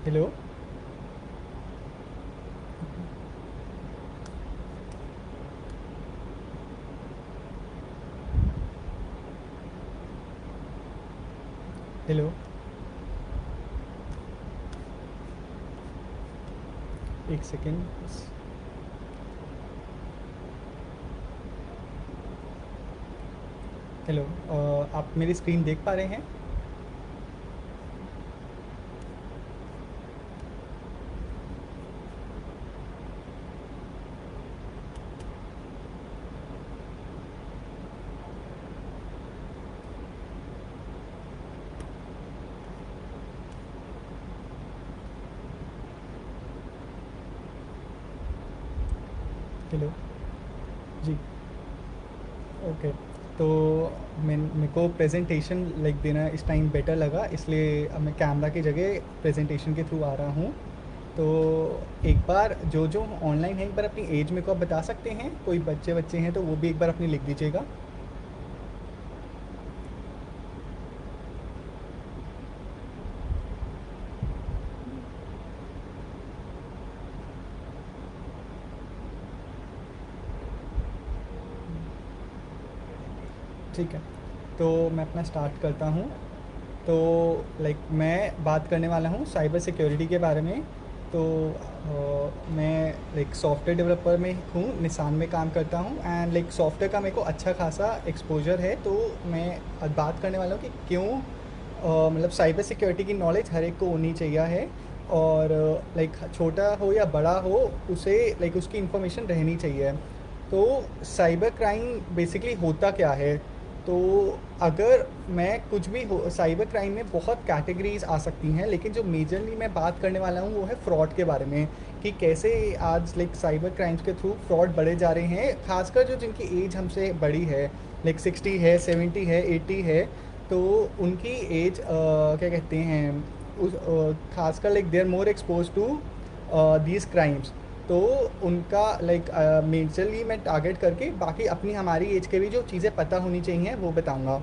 Hello. Hello. एक second बस। Hello. आप मेरी स्क्रीन देख पा रहे हैं? हेलो। जी। ओके। तो मेरे को प्रेजेंटेशन देना इस टाइम बेटर लगा, इसलिए अब मैं कैमरा की जगह प्रेजेंटेशन के थ्रू आ रहा हूँ। तो एक बार जो जो ऑनलाइन है, एक बार अपनी एज मेरे को आप बता सकते हैं? कोई बच्चे बच्चे हैं तो वो भी एक बार अपनी लिख दीजिएगा। ठीक है। तो मैं अपना स्टार्ट करता हूँ। तो मैं बात करने वाला हूँ साइबर सिक्योरिटी के बारे में। तो मैं सॉफ्टवेयर डेवलपर में हूँ, निसान में काम करता हूँ, एंड सॉफ्टवेयर का मेरे को अच्छा खासा एक्सपोजर है। तो मैं आज बात करने वाला हूँ कि क्यों साइबर सिक्योरिटी की नॉलेज हर एक को होनी चाहिए है। और छोटा हो या बड़ा हो, उसे उसकी इन्फॉर्मेशन रहनी चाहिए। तो साइबर क्राइम बेसिकली होता क्या है? तो अगर मैं कुछ भी हो, साइबर क्राइम में बहुत कैटेगरीज आ सकती हैं, लेकिन जो मेजरली मैं बात करने वाला हूँ वो है फ्रॉड के बारे में। कि कैसे आज साइबर क्राइम्स के थ्रू फ्रॉड बढ़े जा रहे हैं, खासकर जो जिनकी एज हमसे बड़ी है, 60 है, 70 है, 80 है। तो उनकी एज क्या कहते हैं, उस खासकर they are more expose to these crimes. तो उनका मेजरली मैं टारगेट करके बाकी अपनी हमारी एज के भी जो चीज़ें पता होनी चाहिए वो बताऊंगा।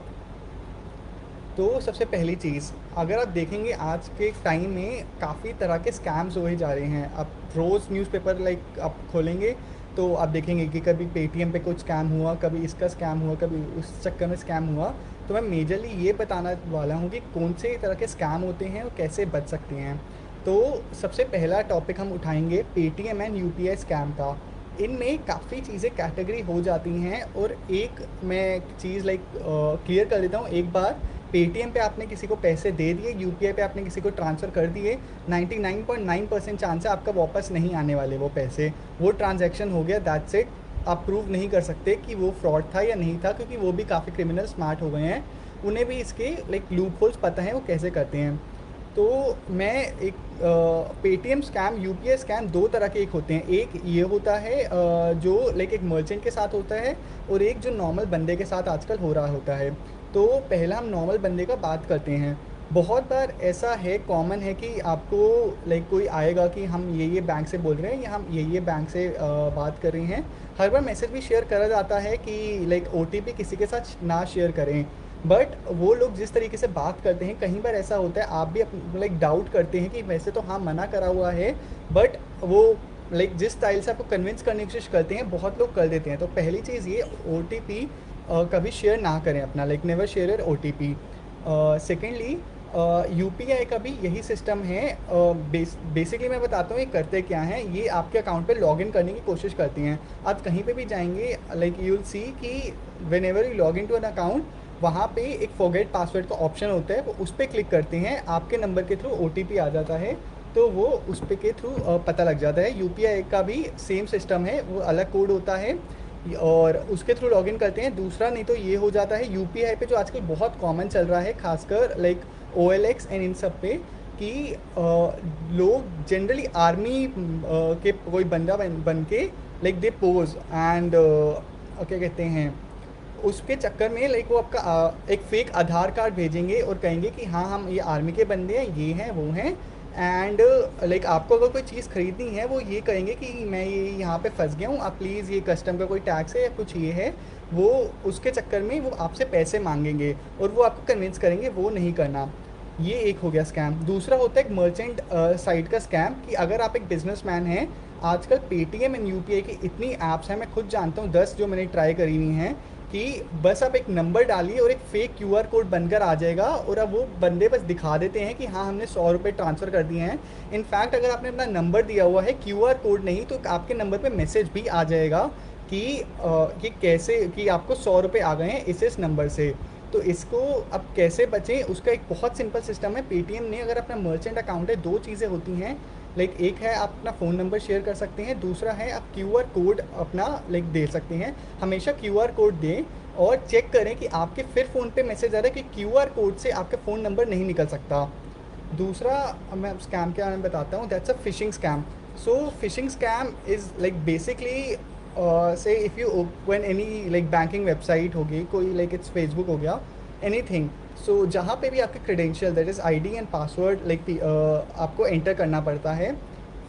तो सबसे पहली चीज़, अगर आप देखेंगे आज के टाइम में काफ़ी तरह के स्कैम्स हुए जा रहे हैं। आप रोज़ न्यूज़पेपर आप खोलेंगे तो आप देखेंगे कि कभी पेटीएम पे कुछ स्कैम हुआ, कभी इसका स्कैम हुआ, कभी उस चक्कर में स्कैम हुआ। तो मैं मेजरली ये बताना वाला हूँ कि कौन से तरह के स्कैम होते हैं और कैसे बच सकते हैं। तो सबसे पहला टॉपिक हम उठाएंगे पेटीएम एंड यूपीआई स्कैम का। इनमें काफ़ी चीज़ें कैटेगरी हो जाती हैं, और एक मैं चीज़ क्लियर कर देता हूँ एक बार। पेटीएम पे आपने किसी को पैसे दे दिए, यूपीआई पे आपने किसी को ट्रांसफ़र कर दिए, 99.9% चांस है आपका वापस नहीं आने वाले वो पैसे। वो ट्रांजैक्शन हो गया, दैट्स इट। आप प्रूव नहीं कर सकते कि वो फ्रॉड था या नहीं था, क्योंकि वो भी काफ़ी क्रिमिनल स्मार्ट हो गए हैं। उन्हें भी इसके लूप होल्स पता है वो कैसे करते हैं। तो मैं एक पेटीएम स्कैम, यूपीआई स्कैम दो तरह के एक होते हैं। एक ये होता है जो एक मर्चेंट के साथ होता है, और एक जो नॉर्मल बंदे के साथ आजकल हो रहा होता है। तो पहला हम नॉर्मल बंदे का बात करते हैं। बहुत बार ऐसा है, कॉमन है कि आपको कोई आएगा कि हम ये बैंक से बोल रहे हैं, या हम ये बैंक से बात कर रहे हैं। हर बार मैसेज भी शेयर करा जाता है कि ओटीपी किसी के साथ ना शेयर करें। बट वो लोग जिस तरीके से बात करते हैं, कई बार ऐसा होता है आप भी डाउट करते हैं कि वैसे तो हाँ मना करा हुआ है, बट वो जिस स्टाइल से आपको कन्विंस करने की कोशिश करते हैं, बहुत लोग कर देते हैं। तो पहली चीज़ ये, ओ कभी शेयर ना करें अपना, never share your O T P. Secondly, UPI का भी यही सिस्टम है। बेसिकली मैं बताता हूँ ये करते क्या हैं। ये आपके अकाउंट पे लॉगिन करने की कोशिश करती हैं। आप कहीं पे भी जाएंगे, यू विल सी कि whenever you log in to an account, वहाँ पे एक फॉरगेट पासवर्ड का ऑप्शन होता है, वो उस पर क्लिक करते हैं, आपके नंबर के थ्रू ओटीपी आ जाता है। तो वो उस पे के थ्रू पता लग जाता है। यूपीआई का भी सेम सिस्टम है, वो अलग कोड होता है, और उसके थ्रू लॉगिन करते हैं। दूसरा नहीं तो ये हो जाता है यूपीआई पे, जो आजकल बहुत कॉमन चल रहा है, खासकर ओएलएक्स एंड इन सब पे, कि लोग जनरली आर्मी के कोई बंदा बन के दे पोज एंड क्या कहते हैं, उसके चक्कर में वो आपका एक फेक आधार कार्ड भेजेंगे और कहेंगे कि हाँ हम ये आर्मी के बंदे हैं, ये हैं वो हैं। एंड आपको अगर कोई चीज़ खरीदनी है, वो ये कहेंगे कि मैं ये यहाँ पे फंस गया हूँ, आप प्लीज़ ये कस्टम का कोई टैक्स है या कुछ ये है। वो उसके चक्कर में वो आपसे पैसे मांगेंगे, और वो आपको कन्विंस करेंगे वो नहीं करना। ये एक हो गया स्कैम। दूसरा होता है एक मर्चेंट साइट का स्कैम, कि अगर आप एक बिजनेसमैन हैं, आजकल पेटीएम एंड यूपीआई की इतनी ऐप्स हैं, मैं खुद जानता हूँ 10 जो मैंने ट्राई करी हुई हैं, कि बस आप एक नंबर डालिए और एक फेक क्यूआर कोड बनकर आ जाएगा, और अब वो बंदे बस दिखा देते हैं कि हाँ हमने 100 रुपये ट्रांसफ़र कर दिए हैं। इनफैक्ट अगर आपने अपना नंबर दिया हुआ है, क्यूआर कोड नहीं, तो आपके नंबर पे मैसेज भी आ जाएगा कि कैसे कि आपको 100 रुपये आ गए हैं इस नंबर से। तो इसको अब कैसे बचें, उसका एक बहुत सिंपल सिस्टम है। पेटीएम ने अगर अपना मर्चेंट अकाउंट है, दो चीज़ें होती हैं, लाइक एक है आप अपना फ़ोन नंबर शेयर कर सकते हैं, दूसरा है आप क्यूआर कोड अपना लाइक दे सकते हैं। हमेशा क्यूआर कोड दें और चेक करें कि आपके फिर फ़ोन पे मैसेज आ रहा है कि क्यूआर कोड से आपका फ़ोन नंबर नहीं निकल सकता। दूसरा, अब मैं स्कैम के बारे में बताता हूँ, that's a phishing scam. So phishing scam is like basically say if you open any like banking website होगी कोई, लाइक इट्स फेसबुक हो गया, एनीथिंग। सो जहाँ पे भी आपके credential that is ID and password like आपको एंटर करना पड़ता है।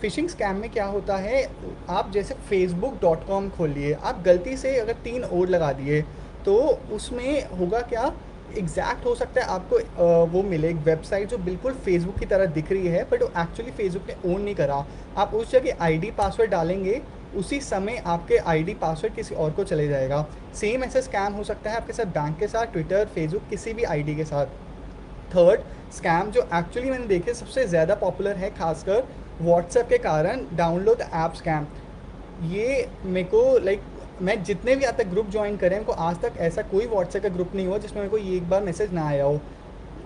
फिशिंग स्कैम में क्या होता है, आप जैसे facebook.com खोल लिए, आप गलती से अगर 3 और लगा दिए, तो उसमें होगा क्या, एग्जैक्ट हो सकता है आपको वो मिले एक वेबसाइट जो बिल्कुल फेसबुक की तरह दिख रही है, बट वो एक्चुअली फेसबुक ने ओन नहीं करा। आप उस जगह आईडी पासवर्ड डालेंगे, उसी समय आपके आईडी पासवर्ड किसी और को चले जाएगा। सेम ऐसा स्कैम हो सकता है आपके साथ बैंक के साथ, ट्विटर, फेसबुक, किसी भी आईडी के साथ। थर्ड स्कैम जो एक्चुअली मैंने देखे सबसे ज़्यादा पॉपुलर है, खासकर व्हाट्सएप के कारण, डाउनलोड ऐप स्कैम। ये मेरे को लाइक मैं जितने भी आज तक ग्रुप ज्वाइन करे हैं, उनको आज तक ऐसा कोई व्हाट्सएप का ग्रुप नहीं हुआ जिसमें मेरे को ये एक बार मैसेज ना आया हो।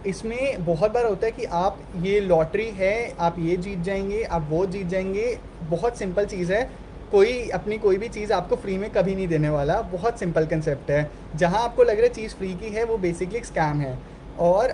इसमें बहुत बार होता है कि आप ये लॉटरी है, आप ये जीत जाएंगे, आप वो जीत जाएंगे। बहुत सिंपल चीज़ है, कोई अपनी कोई भी चीज़ आपको फ्री में कभी नहीं देने वाला, बहुत सिंपल कंसेप्ट है। जहाँ आपको लग रहा है चीज़ फ्री की है, वो बेसिकली एक स्कैम है। और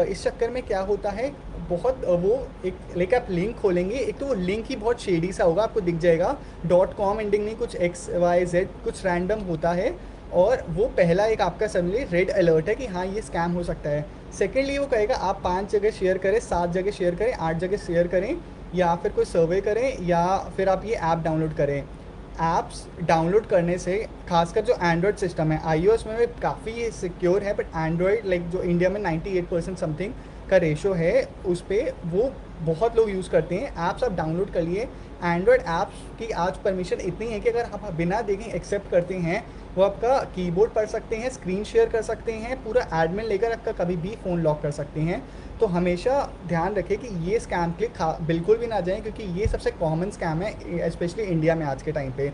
इस चक्कर में क्या होता है, बहुत वो एक लाइक आप लिंक खोलेंगे, एक तो वो लिंक ही बहुत शेडी सा होगा, आपको दिख जाएगा .com एंडिंग नहीं, कुछ XYZ कुछ रैंडम होता है, और वो पहला एक आपका समझिए रेड अलर्ट है कि हाँ ये स्कैम हो सकता है। सेकेंडली वो कहेगा आप 5 जगह शेयर करें, 7 जगह शेयर करें, 8 जगह शेयर करें, या फिर कोई सर्वे करें, या फिर आप ये ऐप डाउनलोड करें। ऐप्स डाउनलोड करने से, खासकर जो एंड्रॉयड सिस्टम है, iOS में भी काफ़ी सिक्योर है, बट एंड्रॉयड लाइक जो इंडिया में 98% समथिंग का रेशो है, उस पर वो बहुत लोग यूज़ करते हैं। ऐप्स आप डाउनलोड कर लिए, एंड्रॉयड ऐप्स की आज परमिशन इतनी है कि अगर आप बिना देखें एक्सेप्ट करते हैं, वो आपका कीबोर्ड पढ़ सकते हैं, स्क्रीन शेयर कर सकते हैं, पूरा एडमिन लेकर आपका कभी भी फ़ोन लॉक कर सकते हैं। तो हमेशा ध्यान रखें कि ये स्कैम के लिए बिल्कुल भी ना जाएं, क्योंकि ये सबसे कॉमन स्कैम है स्पेशली इंडिया में आज के टाइम पे।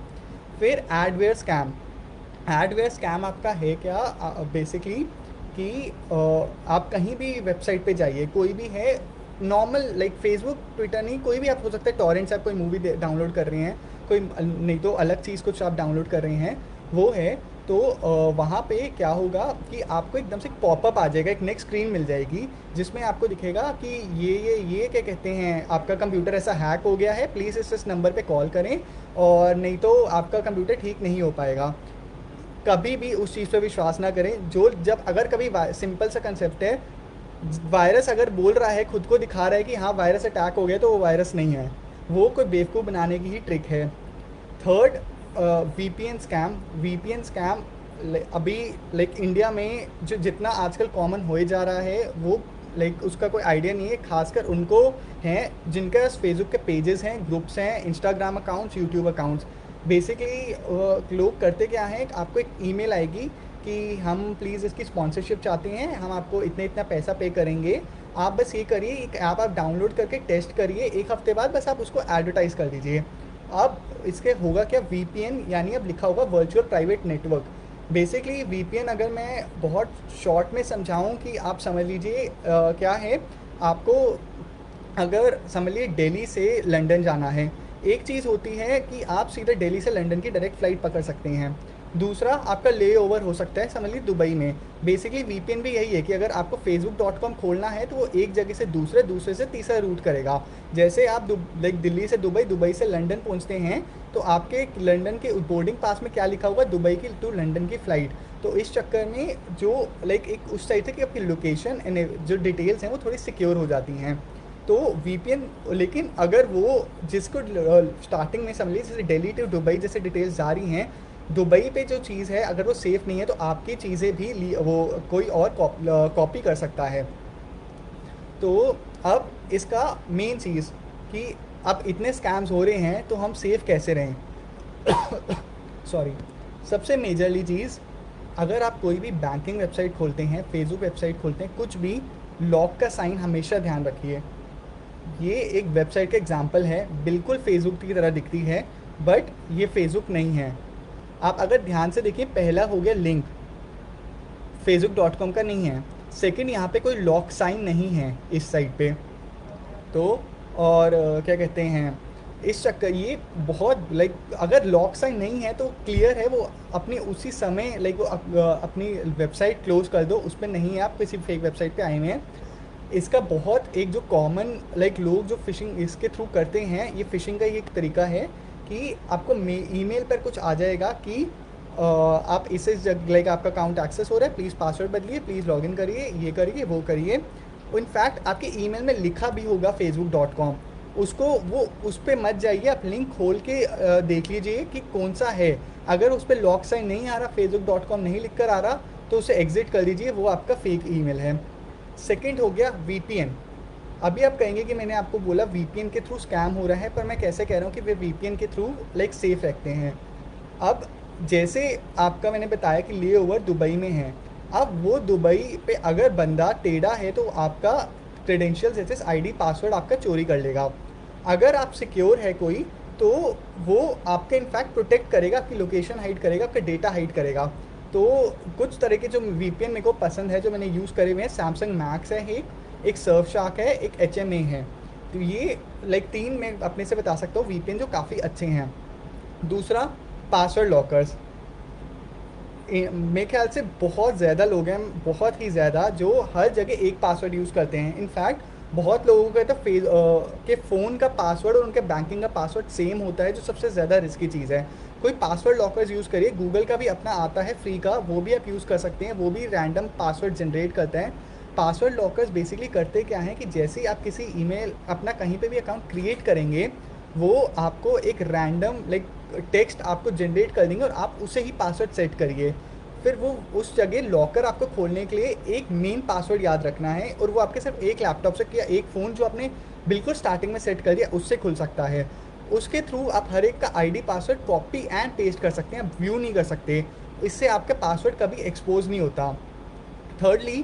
फिर एडवेयर स्कैम। एडवेयर स्कैम आपका है क्या, बेसिकली कि आप कहीं भी वेबसाइट पे जाइए, कोई भी है नॉर्मल लाइक फेसबुक, ट्विटर नहीं, कोई भी आप हो सकता है, टॉरेंट से आप कोई मूवी डाउनलोड कर रहे हैं, कोई नहीं तो अलग चीज़ कुछ आप डाउनलोड कर रहे हैं, वो है, तो वहाँ पे क्या होगा कि आपको एकदम से पॉपअप आ जाएगा, एक नेक्स्ट स्क्रीन मिल जाएगी, जिसमें आपको दिखेगा कि ये क्या कहते हैं, आपका कंप्यूटर ऐसा हैक हो गया है, प्लीज़ इस नंबर पे कॉल करें, और नहीं तो आपका कंप्यूटर ठीक नहीं हो पाएगा। कभी भी उस चीज़ पे विश्वास ना करें। जो जब अगर कभी सिंपल सा कंसेप्ट है, वायरस अगर बोल रहा है, खुद को दिखा रहा है कि हाँ वायरस अटैक हो गया, तो वो वायरस नहीं है, वो कोई बेवकूफ़ बनाने की ही ट्रिक है। Third, VPN scam. VPN scam अभी लाइक इंडिया में जो जितना आजकल कॉमन हो जा रहा है, वो लाइक उसका कोई आइडिया नहीं है, खासकर उनको हैं जिनका फेसबुक के पेजेस हैं, ग्रुप्स हैं, Instagram accounts, YouTube accounts. Basically लोग करते क्या हैं, आपको एक ईमेल आएगी कि हम प्लीज़ इसकी स्पॉन्सरशिप चाहते हैं, हम आपको इतना इतना पैसा पे करेंगे, आप बस ये करिए, एक ऐप आप डाउनलोड करके टेस्ट करिए, एक हफ्ते बाद बस आप उसको एडवर्टाइज़ कर दीजिए। अब इसके होगा क्या, वीपीएन यानी अब लिखा होगा virtual private network. Basically VPN अगर मैं बहुत शॉर्ट में समझाऊं कि आप समझ लीजिए क्या है, आपको अगर समझ लीजिए दिल्ली से लंदन जाना है, एक चीज़ होती है कि आप सीधे दिल्ली से लंदन की डायरेक्ट फ़्लाइट पकड़ सकते हैं, दूसरा आपका ले ओवर हो सकता है समझ लीजिए दुबई में। बेसिकली वीपीएन भी यही है कि अगर आपको facebook.com खोलना है, तो वो एक जगह से दूसरे से तीसरा रूट करेगा। जैसे आप लाइक दिल्ली से दुबई, दुबई से लंदन पहुंचते हैं, तो आपके लंदन के बोर्डिंग पास में क्या लिखा होगा, दुबई की टू लंदन की फ़्लाइट। तो इस चक्कर में जो लाइक एक उस साइड से कि आपकी लोकेशन एंड जो डिटेल्स हैं वो थोड़ी सिक्योर हो जाती हैं। तो वीपीएन, लेकिन अगर वो जिसको स्टार्टिंग में समझ लीजिए जैसे दिल्ली टू दुबई जैसे डिटेल्स जा रही हैं, दुबई पे जो चीज़ है अगर वो सेफ़ नहीं है, तो आपकी चीज़ें भी वो कोई और कॉपी कर सकता है। तो अब इसका मेन चीज़ कि अब इतने स्कैम्स हो रहे हैं तो हम सेफ़ कैसे रहें। सॉरी। सबसे मेजरली चीज़, अगर आप कोई भी बैंकिंग वेबसाइट खोलते हैं, फेसबुक वेबसाइट खोलते हैं, कुछ भी, लॉक का साइन हमेशा ध्यान रखिए। ये एक वेबसाइट का एग्जांपल है, बिल्कुल फेसबुक की तरह दिखती है बट ये फेसबुक नहीं है। आप अगर ध्यान से देखिए, पहला हो गया लिंक, facebook.com का नहीं है। सेकंड, यहाँ पे कोई लॉक साइन नहीं है इस साइट पे। तो और क्या कहते हैं, इस चक्कर ये बहुत लाइक, अगर लॉक साइन नहीं है तो क्लियर है वो अपनी उसी समय लाइक वो अपनी वेबसाइट क्लोज़ कर दो, उस पर नहीं है, आप किसी फेक वेबसाइट पे आए हुए हैं। इसका बहुत एक जो कॉमन लाइक लोग जो फ़िशिंग इसके थ्रू करते हैं, ये फ़िशिंग का ये एक तरीका है कि आपको ईमेल पर कुछ आ जाएगा कि आप इसे लाइक आपका अकाउंट एक्सेस हो रहा है, प्लीज़ पासवर्ड बदलिए, प्लीज़ लॉगिन करिए, ये करिए, वो करिए। इनफैक्ट आपके ईमेल में लिखा भी होगा facebook.com, उसको वो उस पर मत जाइए, आप लिंक खोल के देख लीजिए कि कौन सा है। अगर उस पर लॉक साइन नहीं आ रहा, facebook.com नहीं लिख कर आ रहा, तो उसे एग्ज़िट कर दीजिए, वो आपका फेक ईमेल है। सेकंड हो गया वीपीएन। अभी आप कहेंगे कि मैंने आपको बोला वीपीएन के थ्रू स्कैम हो रहा है, पर मैं कैसे कह रहा हूँ कि वे वीपीएन के थ्रू लाइक सेफ रखते हैं। अब जैसे आपका मैंने बताया कि ले ओवर दुबई में है, अब वो दुबई पे अगर बंदा टेढ़ा है तो आपका क्रेडेंशियल्स जैसे आईडी पासवर्ड आपका चोरी कर लेगा। अगर आप सिक्योर है कोई, तो वो आपके इनफैक्ट प्रोटेक्ट करेगा, आपकी लोकेशन हाइड करेगा, आपका डेटा हाइड करेगा। तो कुछ तरह के जो वीपीएन मेरे को पसंद है, जो मैंने यूज़ करे हुए हैं, सैमसंग मैक्स है, एक सर्फशार्क है, एक एचएमए है। तो ये लाइक 3 मैं अपने से बता सकता हूँ वीपीएन जो काफ़ी अच्छे हैं। दूसरा, पासवर्ड लॉकर्स। मेरे ख्याल से बहुत ज़्यादा लोग हैं, बहुत ही ज़्यादा, जो हर जगह एक पासवर्ड यूज़ करते हैं। इनफैक्ट बहुत लोगों का तो के फ़ोन का पासवर्ड और उनके बैंकिंग का पासवर्ड सेम होता है, जो सबसे ज़्यादा रिस्की चीज़ है। कोई पासवर्ड लॉकर्स यूज़ करिए, गूगल का भी अपना आता है फ्री का, वो भी आप यूज़ कर सकते हैं, वो भी रैंडम पासवर्ड जनरेट करता है। पासवर्ड लॉकर्स बेसिकली करते क्या हैं कि जैसे ही आप किसी ईमेल अपना कहीं पे भी अकाउंट क्रिएट करेंगे, वो आपको एक रैंडम लाइक टेक्स्ट आपको जनरेट कर देंगे और आप उसे ही पासवर्ड सेट करिए। फिर वो उस जगह लॉकर आपको खोलने के लिए एक मेन पासवर्ड याद रखना है, और वो आपके सिर्फ एक लैपटॉप से या एक फ़ोन जो आपने बिल्कुल स्टार्टिंग में सेट कर दिया उससे खुल सकता है। उसके थ्रू आप हर एक का ID password copy and paste कर सकते हैं, आप व्यू नहीं कर सकते। इससे आपका पासवर्ड कभी एक्सपोज नहीं होता। थर्डली,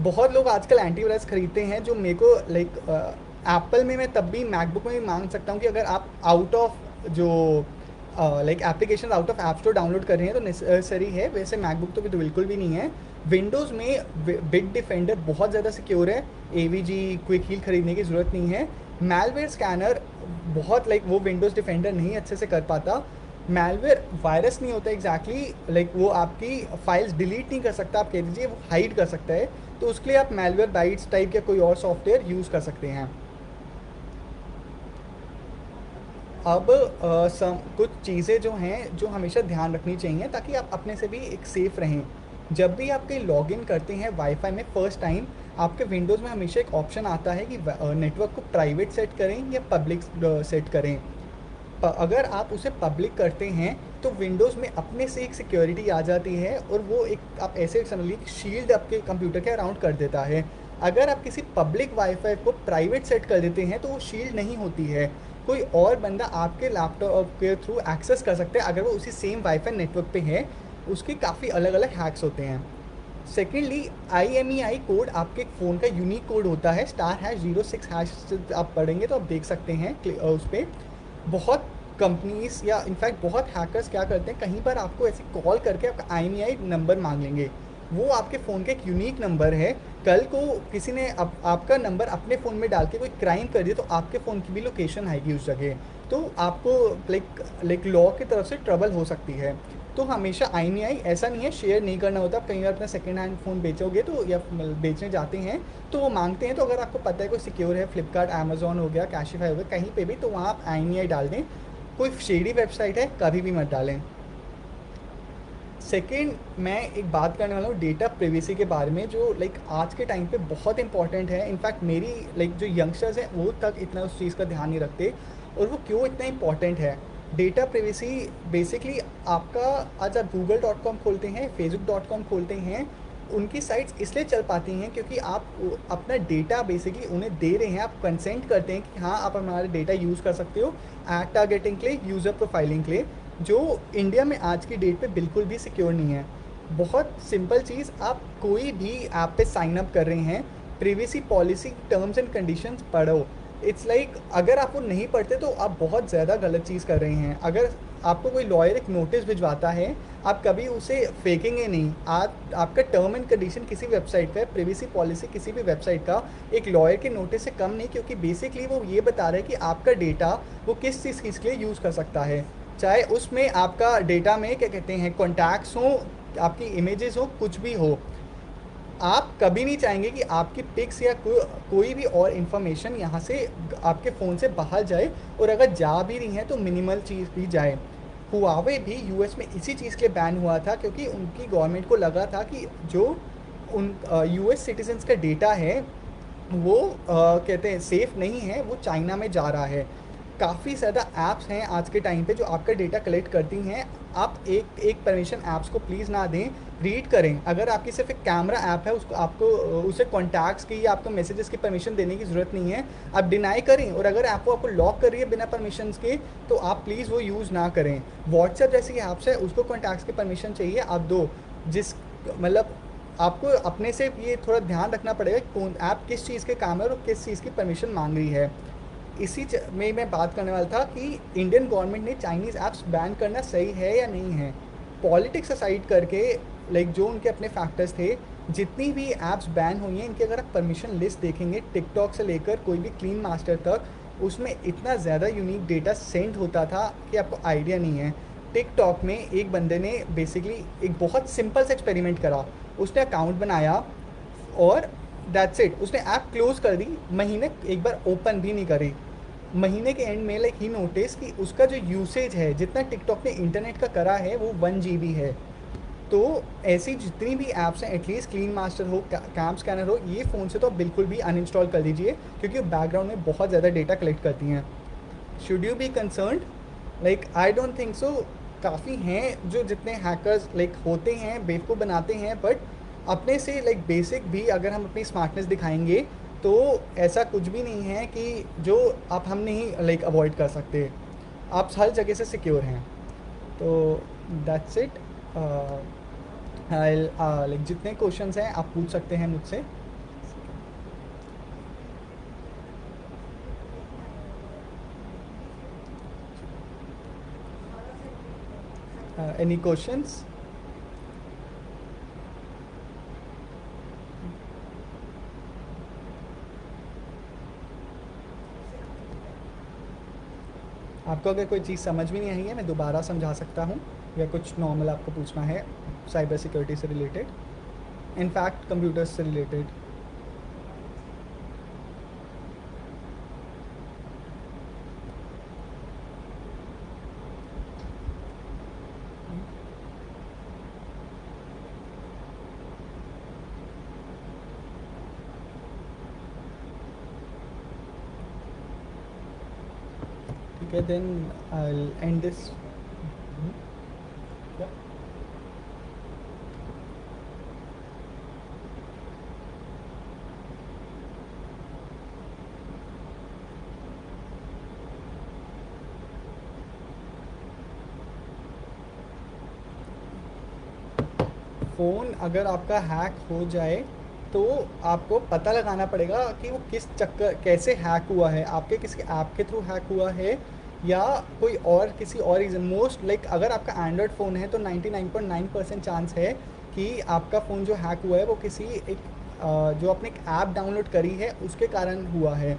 बहुत लोग आजकल एंटीवायरस खरीदते हैं, जो मेरे को लाइक एप्पल में मैं तब भी मैकबुक में भी मांग सकता हूँ कि अगर आप आउट ऑफ जो like application out of app store download कर रहे हैं तो नेसेसरी है, वैसे मैकबुक तो भी तो बिल्कुल भी नहीं है। विंडोज़ में बिट डिफेंडर बहुत ज़्यादा सिक्योर है, एवीजी क्विक हील खरीदने की ज़रूरत नहीं है। मैलवेयर स्कैनर बहुत लाइक वो विंडोज़ डिफेंडर नहीं अच्छे से कर पाता। मैलवेयर वायरस नहीं होता एग्जैक्टली, लाइक वो आपकी फाइल्स डिलीट नहीं कर सकता, आप कह दीजिए वो हाइड कर सकता है, तो उसके लिए आप मैलवेयर बाइट्स टाइप या कोई और सॉफ्टवेयर यूज़ कर सकते हैं। अब कुछ चीज़ें जो हैं जो हमेशा ध्यान रखनी चाहिए ताकि आप अपने से भी एक सेफ़ रहें। जब भी आप कहीं लॉगिन करते हैं वाईफाई में फर्स्ट टाइम, आपके विंडोज़ में हमेशा एक ऑप्शन आता है कि नेटवर्क को प्राइवेट सेट करें या पब्लिक सेट करें। अगर आप उसे पब्लिक करते हैं तो विंडोज़ में अपने से एक सिक्योरिटी आ जाती है, और वो एक आप ऐसे समझ लीजिए शील्ड आपके कंप्यूटर के अराउंड कर देता है। अगर आप किसी पब्लिक वाईफाई को प्राइवेट सेट कर देते हैं तो वो शील्ड नहीं होती है, कोई और बंदा आपके लैपटॉप के थ्रू एक्सेस कर सकते हैं अगर वो उसी सेम वाईफाई नेटवर्क पे है। उसके काफ़ी अलग अलग हैक्स होते हैं। सेकेंडली, IMEI कोड आपके फ़ोन का यूनिक कोड होता है, *#06# आप पढ़ेंगे तो आप देख सकते हैं उस पर। बहुत कंपनीज या इनफैक्ट बहुत हैकर्स क्या करते हैं, कहीं पर आपको ऐसे कॉल करके आपका IMEI नंबर मांग लेंगे। वो आपके फ़ोन का एक यूनिक नंबर है। कल को किसी ने आपका नंबर अपने फ़ोन में डाल के कोई क्राइम कर दिया तो आपके फ़ोन की भी लोकेशन आएगी उस जगह, तो आपको लाइक लॉ की तरफ से ट्रबल हो सकती है। तो हमेशा IMEI ऐसा नहीं है, शेयर नहीं करना होता। आप कहीं बार अपना सेकेंड हैंड फ़ोन बेचोगे तो या बेचने जाते हैं तो वो मांगते हैं, तो अगर आपको पता है कोई सिक्योर है, फ्लिपकार्ट, अमेज़ॉन हो गया, कैशिफाई हो गया, कहीं पे भी, तो वहाँ आप IMEI डाल दें। कोई शेडी वेबसाइट है कभी भी मत डालें। सेकेंड, मैं एक बात करने वाला हूँ डेटा प्रिवेसी के बारे में, जो लाइक आज के टाइम पे बहुत इंपॉर्टेंट है। इनफैक्ट मेरी लाइक जो यंगस्टर्स हैं वो तक इतना उस चीज़ का ध्यान नहीं रखते, और वो क्यों इतना इंपॉर्टेंट है। डेटा प्रिवेसी बेसिकली आपका, आज आप google.com खोलते हैं, facebook.com खोलते हैं, उनकी साइट्स इसलिए चल पाती हैं क्योंकि आप अपना डेटा बेसिकली उन्हें दे रहे हैं, आप कंसेंट करते हैं कि हाँ आप हमारा डेटा यूज़ कर सकते हो एड टारगेटिंग के लिए, यूज़र प्रोफाइलिंग के लिए, जो इंडिया में आज की डेट पे बिल्कुल भी सिक्योर नहीं है। बहुत सिंपल चीज़, आप कोई भी ऐप पे साइन अप कर रहे हैं, privacy policy terms and conditions पढ़ो। इट्स लाइक अगर आप वो नहीं पढ़ते तो आप बहुत ज़्यादा गलत चीज़ कर रहे हैं। अगर आपको कोई लॉयर एक नोटिस भिजवाता है, आप कभी उसे फेंकेंगे नहीं। आप आपका टर्म एंड कंडीशन किसी वेबसाइट का, प्रिवेसी पॉलिसी किसी भी वेबसाइट का एक लॉयर के नोटिस से कम नहीं, क्योंकि बेसिकली वो ये बता रहा है कि आपका डेटा वो किस चीज़ के लिए यूज़ कर सकता है। चाहे उसमें आपका डेटा में क्या कहते हैं कॉन्टैक्ट्स हो, आपकी इमेजेस हो, कुछ भी हो, आप कभी नहीं चाहेंगे कि आपकी पिक्स या कोई भी और इन्फॉर्मेशन यहाँ से आपके फ़ोन से बाहर जाए, और अगर जा भी रही हैं तो मिनिमल चीज़ भी जाए। हुआवे भी यूएस में इसी चीज़ के लिए बैन हुआ था, क्योंकि उनकी गवर्नमेंट को लगा था कि जो उन यूएस सिटीजन्स का डेटा है वो कहते हैं सेफ़ नहीं है, वो चाइना में जा रहा है। काफ़ी ज़्यादा ऐप्स हैं आज के टाइम पे जो आपका डेटा कलेक्ट करती हैं। आप एक एक परमिशन ऐप्स को प्लीज़ ना दें, रीड करें। अगर आपकी सिर्फ एक कैमरा ऐप है, उसको आपको उसे कॉन्टैक्ट्स की या आपको मैसेजेस की परमिशन देने की ज़रूरत नहीं है, आप डिनाई करें। और अगर ऐप वो आपको लॉक कर रही है बिना परमिशंस के, तो आप प्लीज़ वो यूज़ ना करें। व्हाट्सएप जैसी ऐप्स है, उसको कॉन्टैक्ट्स की परमिशन चाहिए, आप दो। जिस मतलब आपको अपने से ये थोड़ा ध्यान रखना पड़ेगा कि कौन ऐप किस चीज़ के काम है और किस चीज़ की परमिशन मांग रही है। इसी में मैं बात करने वाला था कि इंडियन गवर्नमेंट ने चाइनीज़ ऐप्स बैन करना सही है या नहीं है। पॉलिटिक्स असाइड करके, लाइक जो उनके अपने फैक्टर्स थे, जितनी भी ऐप्स बैन हुई हैं इनकी अगर आप परमिशन लिस्ट देखेंगे, टिकटॉक से लेकर कोई भी क्लीन मास्टर तक, उसमें इतना ज़्यादा यूनिक डेटा सेंड होता था कि आपको आइडिया नहीं है। टिकटॉक में एक बंदे ने बेसिकली एक बहुत सिंपल सा एक्सपेरिमेंट करा। उसने अकाउंट बनाया और दैट्स इट, उसने ऐप क्लोज कर दी, महीने एक बार ओपन भी नहीं करी। महीने के एंड में लाइक ही नोटिस कि उसका जो यूसेज है, जितना टिकटॉक ने इंटरनेट का करा है, वो 1 GB है। तो ऐसी जितनी भी ऐप्स हैं, एटलीस्ट क्लीन मास्टर हो, कैम स्कैनर हो, ये फ़ोन से तो आप बिल्कुल भी अनइंस्टॉल कर दीजिए, क्योंकि वो बैकग्राउंड में बहुत ज़्यादा डेटा कलेक्ट करती हैं। Should you be concerned? Like I don't think so. काफ़ी हैं जो जितने हैकर्स लाइक होते हैं बेवकूफ़ बनाते हैं, बट अपने से लाइक बेसिक भी अगर हम अपनी स्मार्टनेस दिखाएंगे तो ऐसा कुछ भी नहीं है कि जो आप हम नहीं लाइक अवॉइड कर सकते। आप हर जगह से सिक्योर हैं। तो दैट्स इट। लाइक जितने क्वेश्चंस हैं आप पूछ सकते हैं मुझसे। Any questions? आपको अगर कोई चीज़ समझ में नहीं आई है, मैं दोबारा समझा सकता हूँ, या कुछ नॉर्मल आपको पूछना है साइबर सिक्योरिटी से रिलेटेड, इनफैक्ट कंप्यूटर्स से रिलेटेड। ठीक है, then I and this. Phone अगर आपका हैक हो जाए तो आपको पता लगाना पड़ेगा कि वो किस चक्कर कैसे हैक हुआ है, आपके किसी ऐप के थ्रू हैक हुआ है या कोई और किसी और रीज़न। मोस्ट लाइक अगर आपका एंड्रॉयड फ़ोन है तो 99.9% चांस है कि आपका फ़ोन जो हैक हुआ है वो किसी एक जो आपने एक ऐप डाउनलोड करी है उसके कारण हुआ है।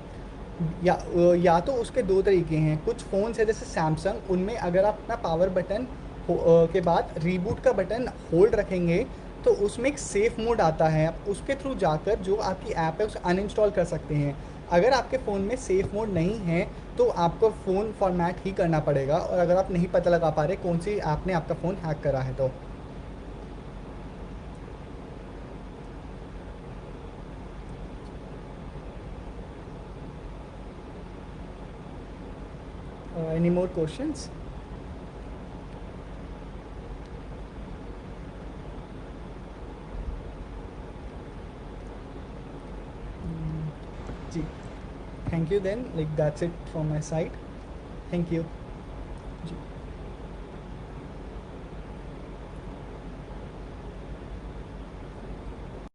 या तो उसके दो तरीके हैं। कुछ फ़ोन्स है जैसे सैमसंग, उनमें अगर आप अपना पावर बटन के बाद रीबूट का बटन होल्ड रखेंगे तो उसमें एक सेफ़ मोड आता है, आप उसके थ्रू जाकर जो आपकी ऐप है उसे अनइंस्टॉल कर सकते हैं। अगर आपके फ़ोन में सेफ़ मोड नहीं है तो आपको फ़ोन फॉर्मेट ही करना पड़ेगा, और अगर आप नहीं पता लगा पा रहे कौन सी ऐप ने आपका फ़ोन हैक करा है तो। Any more questions? Thank you then, like that's it from my side. Thank you ji.